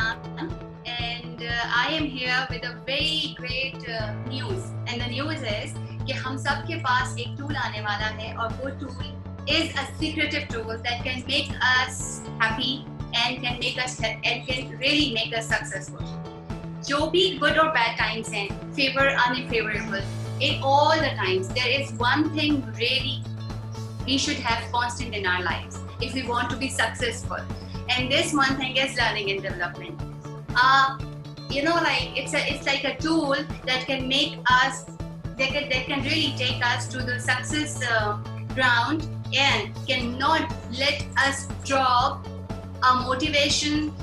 Arslan, and I am here with a very great news. And the news is कि हम सब के पास एक tool आने वाला है और वो tool is a secretive tool that can make us happy and can really make us successful. जो भी good or bad times हैं, favor, unfavorable, in all the times there is one thing really we should have constant in our lives if we want to be successful. And this one thing is learning and development. It's like a tool that can make us, that can really take us to the success ground and cannot let us drop our motivation,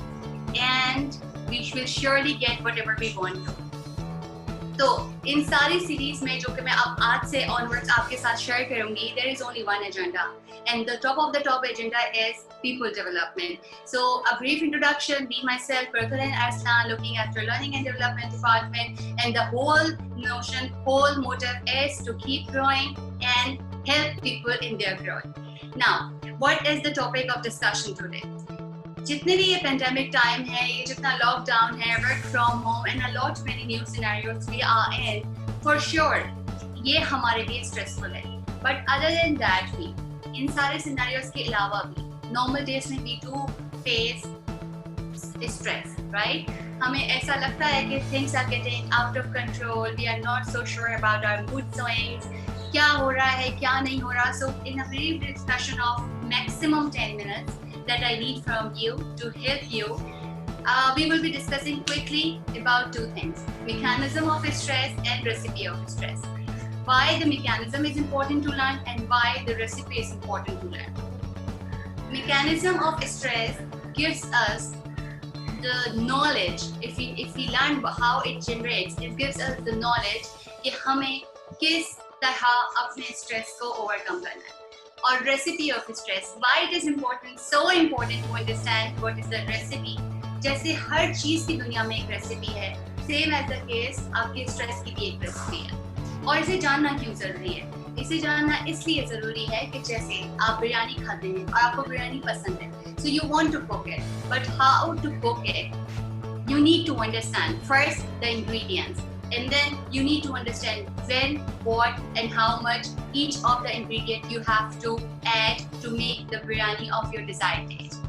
and we will surely get whatever we want to. तो इन सारी series में जो कि मैं अब आज से onwards आपके साथ शेयर करूंगी, there is only one agenda, and the top of the top agenda is people development. So a brief introduction, me myself, Prathulin Arslan, looking after learning and development department, and the whole motive is to keep growing and help people in their growth. Now, what is the topic of discussion today? जितने भी ये pandemic time है, ये जितना lockdown है, work from home and a lot many new scenarios we are in, for sure ये हमारे लिए स्ट्रेसफुल है. बट अदर देन दैट भी, इन सारे सिनेरियोस के अलावा भी नॉर्मल डेज में we do face stress, right? हमें ऐसा लगता है कि things are getting out of control, we are not so sure about our mood swings, क्या हो रहा है, क्या नहीं हो रहा. So in a brief discussion of maximum 10 minutes that I need from you to help you, we will be discussing quickly about two things: mechanism of stress and recipe of stress. Why the mechanism is important to learn and why the recipe is important to learn. Mechanism of stress gives us the knowledge. If we learn how it generates, it gives us the knowledge कि हमें किस तरह अपने stress को overcome करना है. Or recipe of stress. Why it is important, so important to understand what is the recipe. जैसे हर चीज की दुनिया में एक रेसिपी है, same as the case आपके स्ट्रेस की भी एक रेसिपी है. और इसे जानना क्यों जरूरी है? इसे जानना इसलिए जरूरी है कि जैसे आप बिरयानी खाते हैं और आपको बिरयानी पसंद है, so you want to cook it, but how to cook it? You need to understand first the ingredients, and then you need to understand when, what, and how much each of the ingredient you have to add to make the biryani of your desired taste.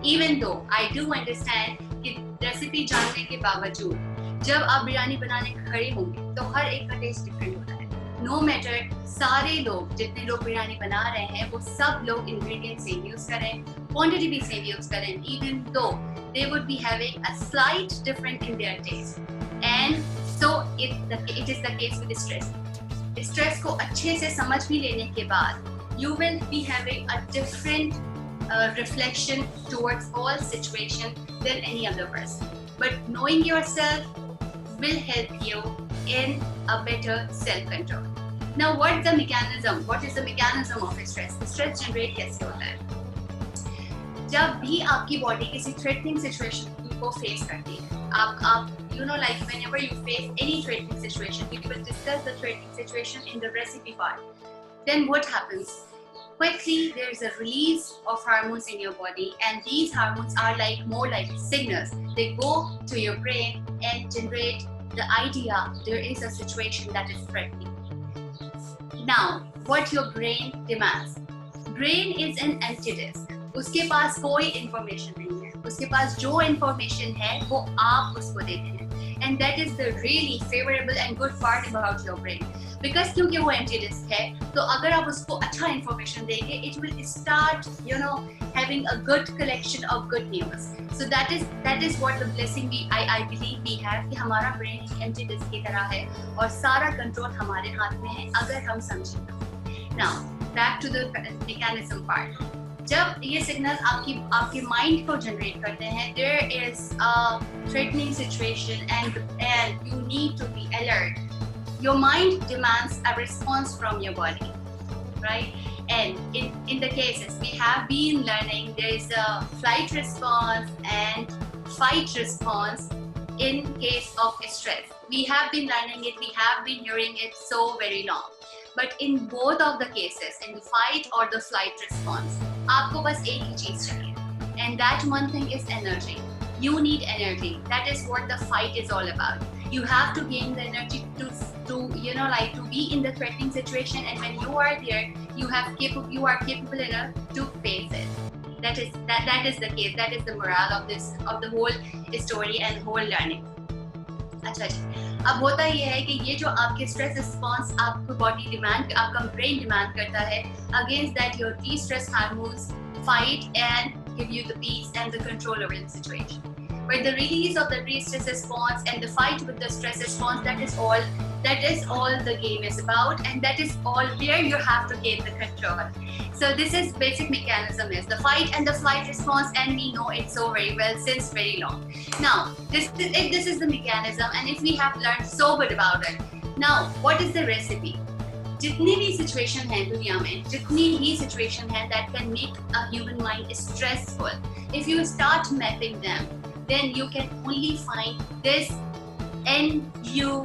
Even though I do understand कि recipe जानने के बावजूद जब आप बिरयानी बनाने खड़े होंगे तो हर एक का टेस्ट डिफरेंट होता है. No matter सारे लोग, जितने लोग बिरयानी बना रहे हैं, वो सब लोग इंग्रेडिएंट सेम यूज करें, क्वांटिटी भी सेम यूज करें, even though they would be having a slight difference in their taste. And so it is the case with stress. Stress को अच्छे से समझ भी लेने के बाद, you will be having a different reflection towards all situation than any other person. But knowing yourself will help you in a better self-control. Now, what is the mechanism? What is the mechanism of stress? Stress generate कैसे होता है? जब भी आपकी body किसी threatening situation को face करती है, आप like whenever you face any threatening situation, we will discuss the threatening situation in the recipe part. Then what happens? Quickly, there is a release of hormones in your body, and these hormones are more like signals. They go to your brain and generate the idea there is a situation that is threatening. Now, what your brain demands? Brain is an empty disk. उसके पास कोई information नहीं है, उसके पास जो information है वो आप उसको देते हैं. And that is the really favorable and good part about your brain. Because क्योंकि वो empty disk है, तो अगर आप उसको अच्छा इंफॉर्मेशन देंगे, it will start, having a good collection of good news. So that is what the blessing I believe we have, कि हमारा brain एक empty disk की तरह है और सारा कंट्रोल हमारे हाथ में है अगर हम समझें. Now back to the mechanism part. जब ये सिग्नल आपके माइंड को जनरेट करते हैं, there is a threatening situation and you need to be alert. Your mind demands a response from your body, right? And in the cases we have been learning, there is a flight response and fight response in case of stress. We have been learning it, we have been hearing it so very long. But in both of the cases, in the fight or the flight response, आपको बस एक ही चीज चाहिए, and that one thing is energy. you need energy. That is what the fight is all about. You have to gain the energy to to be in the threatening situation, and when you are there, you are capable enough to face it. That is the case. That is the morale of the whole story and whole learning. अच्छा जी, अब होता ये है कि ये जो आपके stress response आपको बॉडी डिमांड, आपका ब्रेन डिमांड करता है, against that your de-stress hormones fight and give you the peace and the control over the situation. But the release of the de-stress response and the fight with the stress response, that is all the game is about, and that is all where you have to gain the control. So this is basic mechanism is the fight and the flight response, and we know it so very well since very long. Now this is the mechanism, and if we have learned so good about it, now what is the recipe? जितनी भी situation है दुनिया में, जितनी ही situation है that can make a human mind stressful, if you start mapping them, then you can only find this NUTS,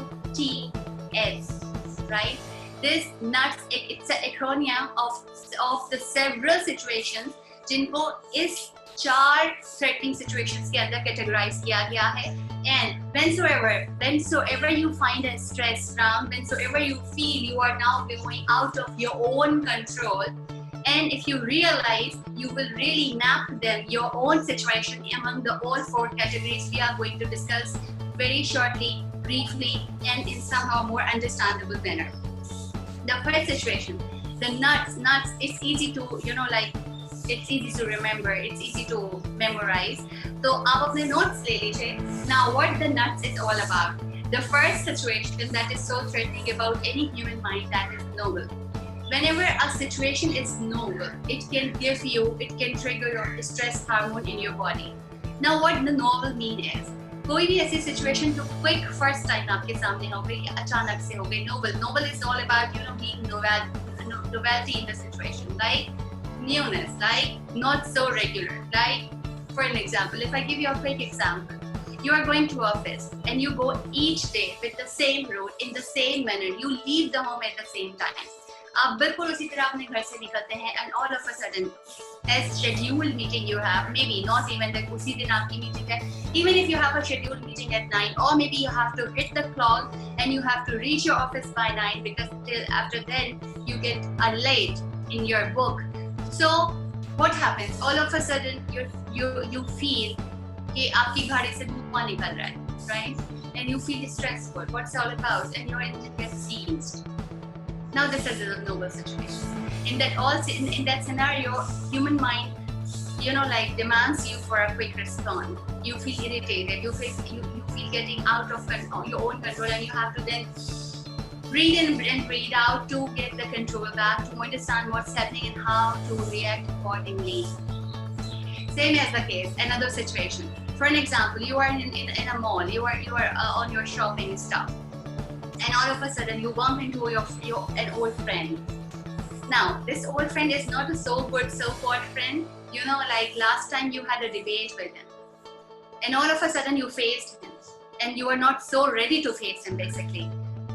right? This NUTS, it's an acronym of the several situations जिनको इस 4 threatening situations के अंदर categorize किया गया है. And whensoever you find a stress from, whensoever you feel you are now going out of your own control, and if you realize, you will really map them, your own situation among the all 4 categories we are going to discuss very shortly, briefly, and in somehow more understandable manner. The first situation, the nuts, it's easy to, it's easy to remember, it's easy to memorize. So आप अपने notes ले लीजिए. Now what the nuts is all about. The first situation that is so threatening about any human mind, that is novel. Whenever a situation is novel, it can trigger your stress hormone in your body. Now what the novel mean is, कोई भी ऐसी situation जो quick first time आपके सामने हो गई, अचानक से हो गई. Novel is all about being novelty in the situation, like newness, like not so regular. Like for an example, if I give you a quick example, you are going to office and you go each day with the same route in the same manner. You leave the home at the same time. आप बिल्कुल उसी तरह अपने घर से निकलते हैं, and all of a sudden, as scheduled meeting you have, maybe not even that उसी दिन आपकी meeting है, even if you have a scheduled meeting at 9, or maybe you have to hit the clock and you have to reach your office by 9 because till after then you get a late in your book. So what happens? All of a sudden you feel कि आपकी गाड़ी से धुआं निकल रहा है, right? And you feel stressful. What's all about? And your engine gets seized. Now this is a novel situation. In that scenario, human mind, demands you for a quick response. You feel irritated. You feel getting out of your own control, and you have to then breathe in and breathe out to get the control back, to understand what's happening and how to react accordingly. Same as the case, another situation. For an example, you are in a mall. You are on your shopping stuff. And all of a sudden you bump into an old friend. Now this old friend is not a so good so-called friend, like last time you had a debate with him, and all of a sudden you faced him and you are not so ready to face him. Basically,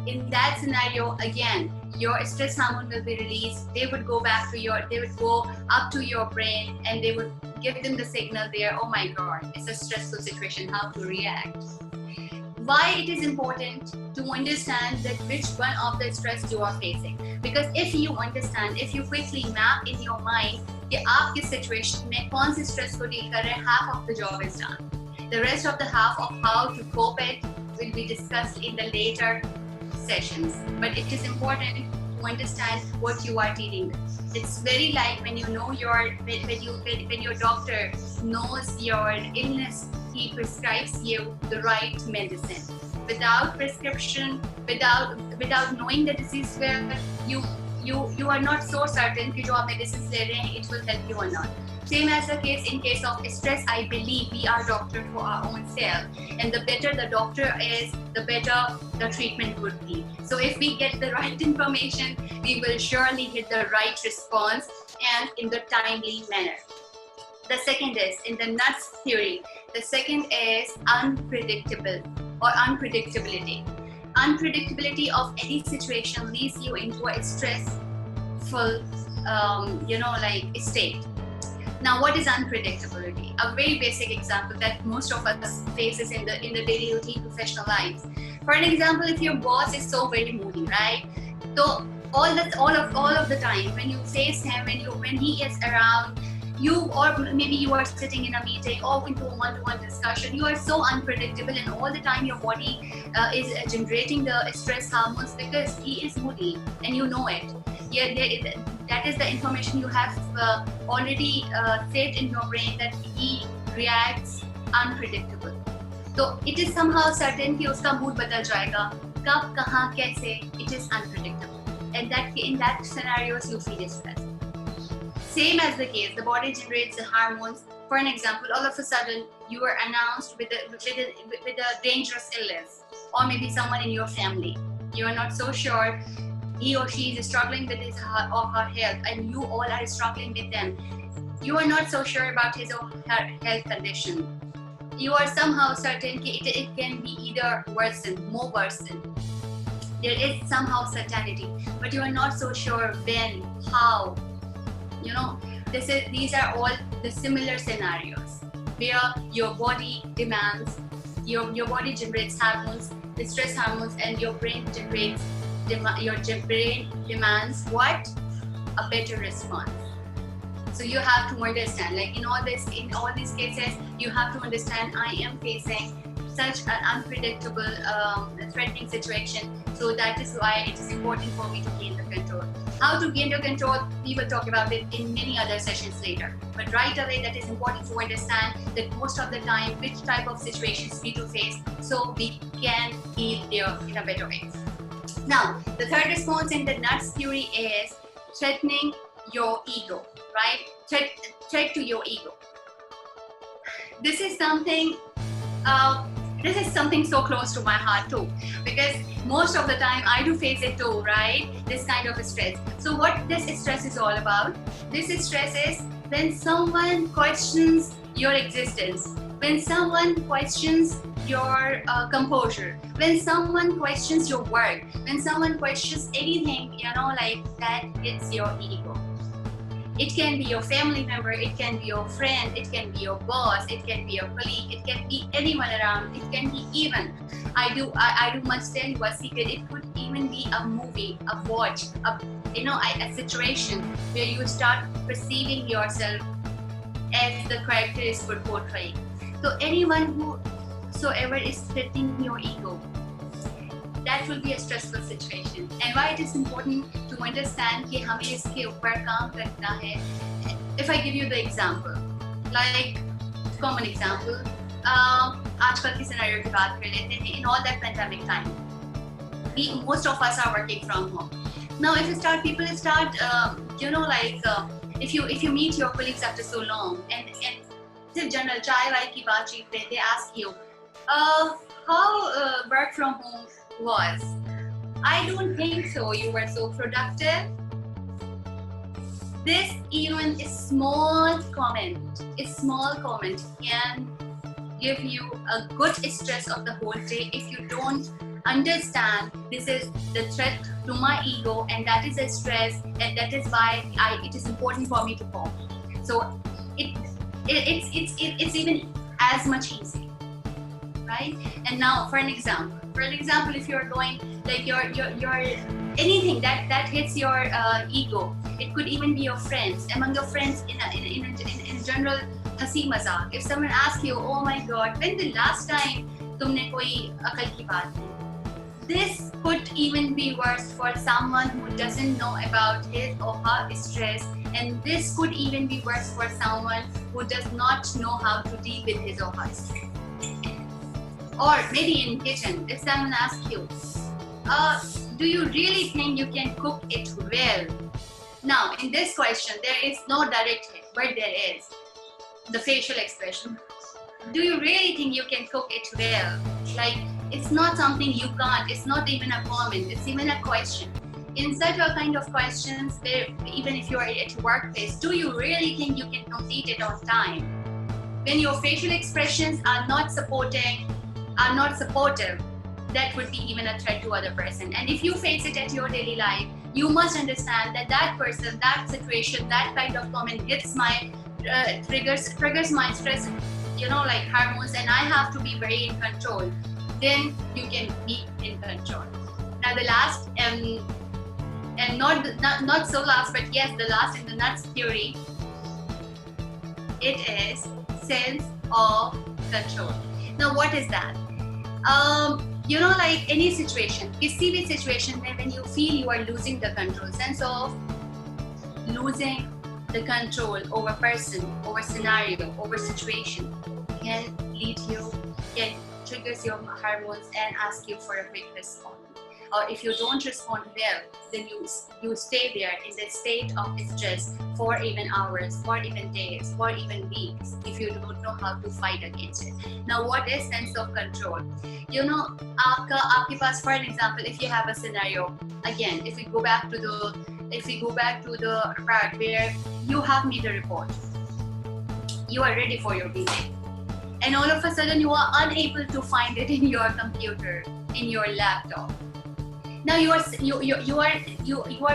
in that scenario, again your stress hormone will be released. They would go up to your brain, and they would give them the signal there, oh my god, it's a stressful situation, how to react. Why it is important to understand that which one of the stress you are facing, because if you understand, if you quickly map in your mind कि आप किस situation में कौन सी stress को deal कर रहे हैं, half of the job is done. The rest of the half of how to cope it will be discussed in the later sessions. But it is important to understand what you are dealing with. It's very like when when your doctor knows your illness, he prescribes you the right medicine. Without prescription, without knowing the disease well, you are not so certain कि जो आप medicines ले रहे हैं, it will help you or not. Same as the case in case of stress. I believe we are doctor for our own self, and the better the doctor is, the better the treatment would be. So if we get the right information, we will surely get the right response, and in the timely manner. The second is, in the nuts theory, the second is unpredictable or unpredictability. Unpredictability of any situation leads you into a stressful, state. Now, what is unpredictability? A very basic example that most of us faces in the daily routine professional lives. For an example, if your boss is so very moody, right? So all of the time when you face him, when he is around you, or maybe you are sitting in a meeting or into a one-to-one discussion, you are so unpredictable, and all the time your body is generating the stress hormones because he is moody and you know it. Yeah, that is the information you have already saved in your brain, that he reacts unpredictable. So it is somehow certain कि उसका mood बदल जाएगा, कब, कहाँ, कैसे, it is unpredictable. And that in that scenarios you feel stressed. Same as the case, the body generates the hormones. For an example, all of a sudden you are announced with a dangerous illness, or maybe someone in your family. You are not so sure. He or she is struggling with his or her health, and you all are struggling with them. You are not so sure about his or her health condition. You are somehow certain it can be either worsen, more worsen. There is somehow certainty, but you are not so sure when, how. You know, these are all the similar scenarios where your body demands, your body generates hormones, the stress hormones, and your brain generates. Your brain demands what? A better response. So you have to understand, like in all these cases, you have to understand, I am facing such an unpredictable, threatening situation. So that is why it is important for me to gain the control. How to gain the control, we will talk about it in many other sessions later. But right away, that is important to understand that most of the time, which type of situations we do face, so we can heal there in a better way. Now, the third response in the nuts theory is threatening your ego, right? Threat to your ego. This is something so close to my heart too, because most of the time I do face it too, right? This kind of stress. So what this stress is all about? This stress is when someone questions your existence, when someone questions your composure, when someone questions your work, when someone questions anything, like that, it's your ego. It can be your family member, it can be your friend, it can be your boss, it can be your colleague, it can be anyone around, it can be even, I must tell you a secret, it could even be a movie, a watch, a situation where you start perceiving yourself as the character is portraying. So anyone whosoever is threatening your ego, that will be a stressful situation. And why it is important to understand कि हमें इसके ऊपर काम करना है. If I give you the example, like common example, आजकल की scenario की बात कर लेते हैं. In all that pandemic time, most of us are working from home. Now, if people start, if you meet your colleagues after so long, and सिर्फ general चाय की बातचीत में, they ask you, how work from home was. I don't think so. You were so productive. This even a small comment can give you a good stress of the whole day if you don't understand this is the threat to my ego, and that is a stress, and that is why it is important for me to cope. So it's even as much easy, right? And now for an example, if you're going like your anything that hits your ego, it could even be your friends, among your friends in general हंसी मजाक. If someone asks you, oh my god, when the last time तुमने कोई अकल की बात की, this could even be worse for someone who doesn't know about his or her stress, and this could even be worse for someone who does not know how to deal with his or her stress. Or maybe in kitchen, if someone asks you, do you really think you can cook it well? Now, in this question, there is no direct hit, but there is the facial expression. Do you really think you can cook it well? Like, it's not something you can't, it's not even a comment, it's even a question. In such a kind of questions, where even if you are at your workplace, do you really think you can complete it on time? When your facial expressions are not supportive, that would be even a threat to other person. And if you face it at your daily life, you must understand that person, that situation, that kind of comment hits my triggers my stress, like hormones, and I have to be very in control, then you can be in control. Now the last, and not so last, but yes, the last in the nuts theory, it is sense of control. Now what is that? Like any situation, किसी भी situation में when you feel you are losing the control, sense of losing the control over person, over scenario, over situation can triggers your hormones and ask you for a quick response. Or if you don't respond well, then you stay there in the state of stress for even hours, for even days, for even weeks, if you don't know how to fight against it. Now what is sense of control? आपके पास, for an example, if you have a scenario, again, if we go back to the part where you have made a report, you are ready for your meeting, and all of a sudden you are unable to find it in your computer, in your laptop. Now you are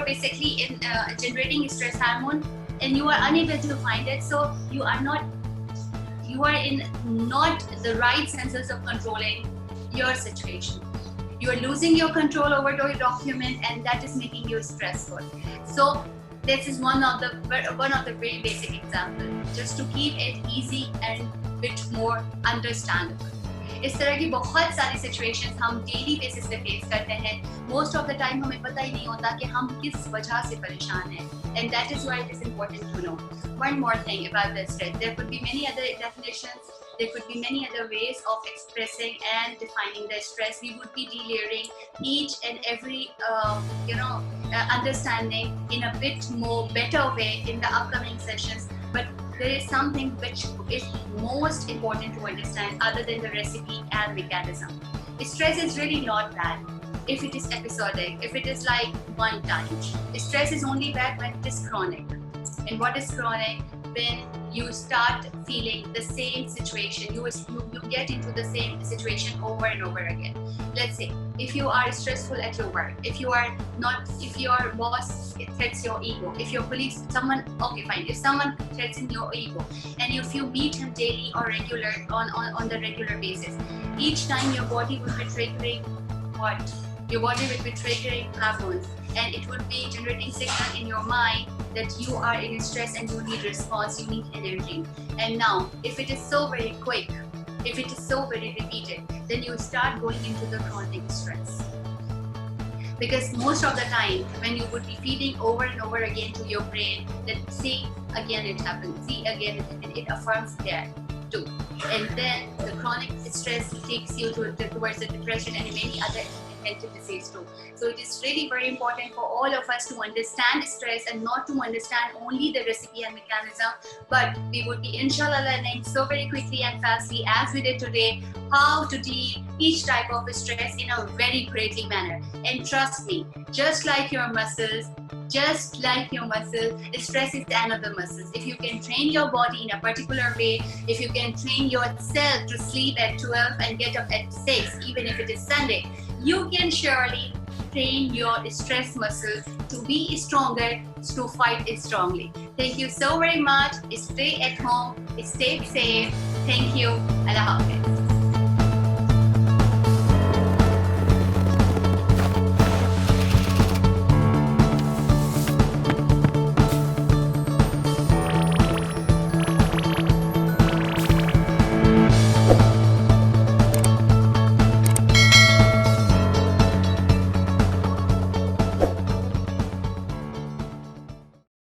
basically in generating stress hormone, and you are unable to find it. So you are in not the right senses of controlling your situation. You are losing your control over your document, and that is making you stressful. So this is one of the very basic examples, just to keep it easy and bit more understandable. इस तरह की बहुत सारी situations हम daily basis पे face करते हैं. Most of the time हमें पता ही नहीं होता कि हम किस वजह से परेशान हैं, and that is why it is important to know. One more thing about the stress, there could be many other definitions, there could be many other ways of expressing and defining the stress. We would be delayering each and every understanding in a bit more better way in the upcoming sessions, but there is something which is most important to understand other than the recipe and mechanism. Stress is really not bad if it is episodic, if it is like one time. Stress is only bad when it is chronic. And what is chronic? When you start feeling the same situation, you get into the same situation over and over again. Let's say if you are stressful at your work, if your boss threats your ego, if your colleagues, if someone threats your ego, and if you meet him daily or on the regular basis, each time your body will be triggering what? Your body will be triggering hormones, and it would be generating signal in your mind that you are in stress and you need response, you need energy. And now, if it is so very quick, if it is so very repeated, then you start going into the chronic stress. Because most of the time, when you would be feeding over and over again to your brain that see again it happens, see again it affirms there too. And then the chronic stress takes you towards the depression and many other health disease too. So it is really very important for all of us to understand stress and not to understand only the recipe and mechanism, but we would be inshallah learning so very quickly and fastly as we did today how to deal each type of stress in a very greatly manner. And trust me, just like your muscles, stress is another muscles. If you can train your body in a particular way, if you can train yourself to sleep at 12 and get up at 6, even if it is Sunday, you can surely train your stress muscles to be stronger, to fight it strongly. Thank you so very much. Stay at home, stay safe. Thank you. Allah Hafiz.